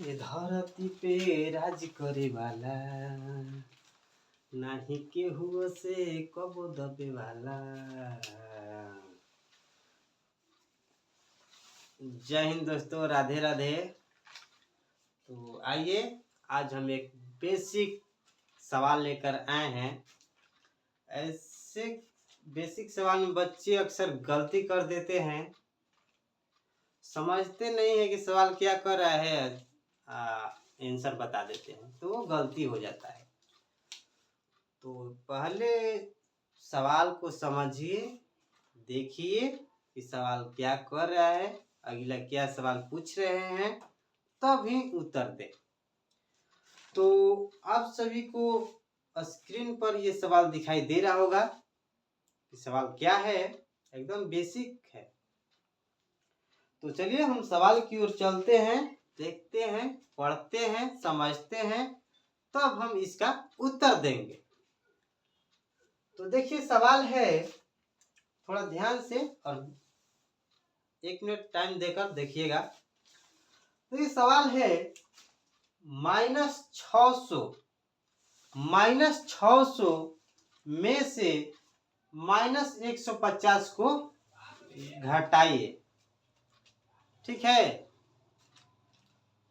ये धरती पे राज करे वाला नाही केहू से कबो दबे वाला। जय हिंद दोस्तों, राधे राधे। तो आइए आज हम एक बेसिक सवाल लेकर आए हैं। ऐसे बेसिक सवाल में बच्चे अक्सर गलती कर देते हैं, समझते नहीं है कि सवाल क्या कर रहा है, आंसर बता देते हैं तो वो गलती हो जाता है। तो पहले सवाल को समझिए, देखिए कि सवाल क्या कर रहा है, अगला क्या सवाल पूछ रहे हैं, तभी उत्तर दे। तो आप सभी को स्क्रीन पर ये सवाल दिखाई दे रहा होगा कि सवाल क्या है, एकदम बेसिक है। तो चलिए हम सवाल की ओर चलते हैं, देखते हैं, पढ़ते हैं, समझते हैं, तब हम इसका उत्तर देंगे। तो देखिए सवाल है, थोड़ा ध्यान से और 1 मिनट टाइम देकर देखिएगा। तो ये सवाल है -600 में से -150 को घटाइए। ठीक है,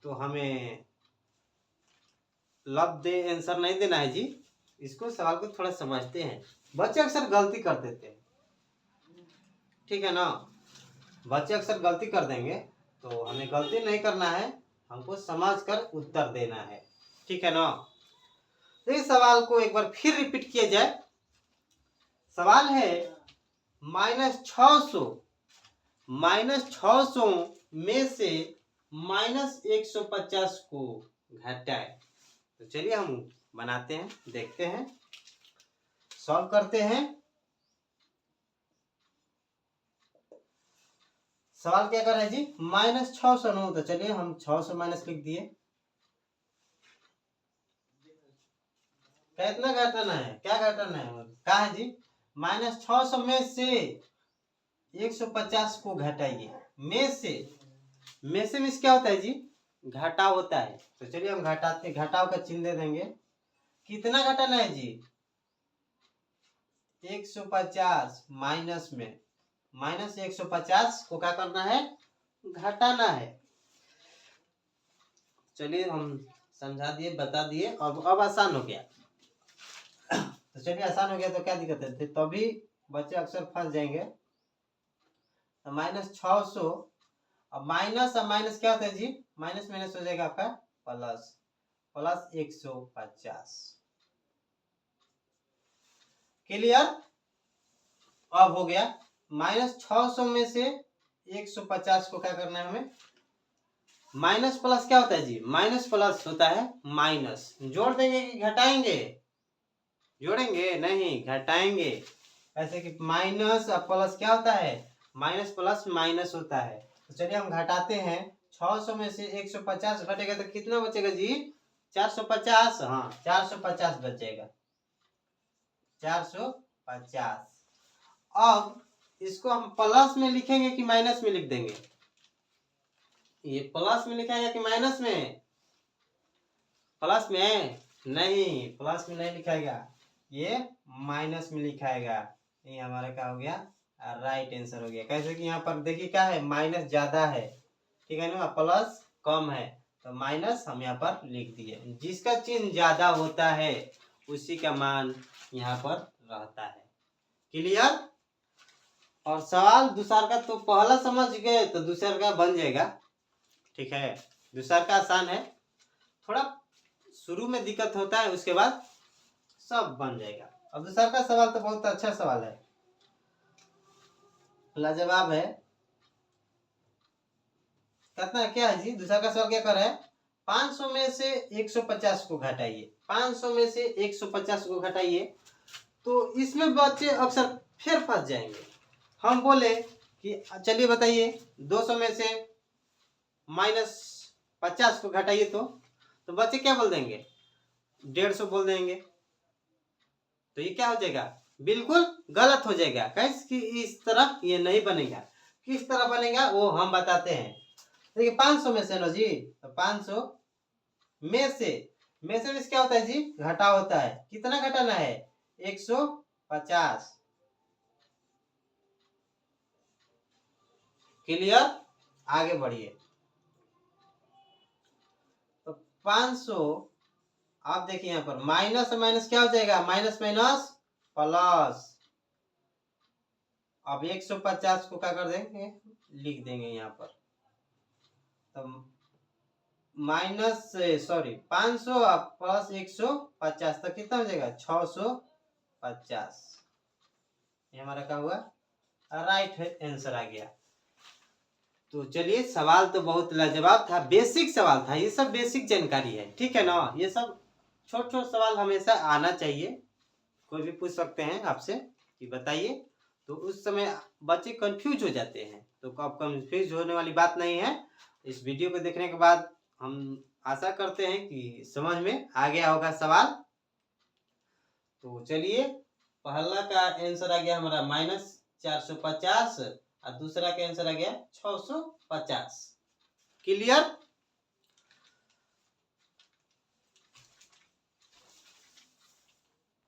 तो हमें लब दे आंसर नहीं देना है जी, इसको सवाल को थोड़ा समझते हैं। बच्चे अक्सर गलती कर देते हैं, ठीक है ना, बच्चे अक्सर गलती कर देंगे, तो हमें गलती नहीं करना है, हमको समझकर उत्तर देना है, ठीक है ना। तो इस सवाल को एक बार फिर रिपीट किया जाए। सवाल है -600 में से -150 को घटाए। तो चलिए हम बनाते हैं, देखते हैं, सॉल्व करते हैं। सवाल क्या कर रहे हैं जी, -600। तो चलिए हम 600 माइनस लिख दिए। कितना घटाना है, क्या घटाना है, क्या है जी, -600 में से 150 को घटाइए। में से मीन्स क्या होता है जी, घटाव होता है। तो चलिए हम घटाते, घटाव का चिन्ह दे देंगे। कितना घटाना है जी, 150 माइनस में -150 को क्या करना है, घटाना है। चलिए हम समझा दिए, बता दिए, अब आसान हो गया। तो चलिए आसान हो गया, तो क्या दिक्कत है, तभी बच्चे अक्सर फंस जाएंगे। तो -600, अब माइनस और माइनस क्या होता है जी, माइनस माइनस हो जाएगा आपका प्लस, प्लस 150। क्लियर, अब हो गया। -600 में से 150 को क्या करना है हमें, माइनस प्लस क्या होता है जी, माइनस प्लस होता है माइनस। जोड़ देंगे कि घटाएंगे, जोड़ेंगे नहीं, घटाएंगे। ऐसे कि माइनस और प्लस क्या होता है, माइनस प्लस माइनस होता है। तो चलिए हम घटाते हैं। 600 में से 150 घटेगा तो कितना बचेगा जी, 450। हाँ 450 बचेगा, 450। अब इसको हम प्लस में लिखेंगे कि माइनस में लिख देंगे, ये प्लस में लिखाएगा कि माइनस में, प्लस में नहीं, प्लस में नहीं लिखाएगा, ये माइनस में लिखाएगा। ये हमारा क्या हो गया, राइट आंसर हो गया। कैसे कि यहाँ पर देखिए क्या है, माइनस ज्यादा है, ठीक है ना, प्लस कम है, तो माइनस हम यहाँ पर लिख दिए। जिसका चिन्ह ज्यादा होता है उसी का मान यहाँ पर रहता है। क्लियर। और सवाल दूसरा का तो पहला समझ गए तो दूसरा का बन जाएगा, ठीक है। दूसरा का आसान है, थोड़ा शुरू में दिक्कत होता है, उसके बाद सब बन जाएगा। अब दूसरा का सवाल तो बहुत अच्छा सवाल है, लाजवाब है। कितना क्या है जी, दूसरा का सवाल क्या कर रहा है, 500 में से 150 को घटाइए। 500 में से 150 को घटाइए, तो इसमें बच्चे अक्सर फिर फंस जाएंगे। हम बोले कि चलिए बताइए 200 में से -50 को घटाइए, तो बच्चे क्या बोल देंगे, 150 बोल देंगे। तो ये क्या हो जाएगा, बिल्कुल गलत हो जाएगा। कैसे कि इस तरह ये नहीं बनेगा, किस तरह बनेगा वो हम बताते हैं। देखिए 500 में से ना जी, तो 500 में से मीन्स क्या होता है जी, घटा होता है। कितना घटाना है? 150। क्लियर? आगे बढ़िए। तो 500, आप देखिए यहाँ पर माइनस माइनस क्या हो जाएगा? Minus minus plus. अब 150 को क्या कर देंगे? लिख देंगे यहाँ पर। तो माइनस सॉरी 500 प्लस 150 तक कितना हो जाएगा? 650। ये हमारा क्या हुआ? राइट आंसर आ गया। तो चलिए, सवाल तो बहुत लाजवाब था, बेसिक सवाल था, ये सब बेसिक जानकारी है, ठीक है ना। ये सब छोट छोट सवाल हमेशा आना चाहिए। कोई भी पूछ सकते हैं आपसे कि बताइए, तो उस समय बच्चे कंफ्यूज हो जाते हैं। तो अब कंफ्यूज होने वाली बात नहीं है। इस वीडियो को देखने के बाद हम आशा करते हैं कि समझ में आ गया होगा सवाल। तो चलिए, पहला का आंसर आ गया हमारा -450 और दूसरा का आंसर आ गया 650। क्लियर?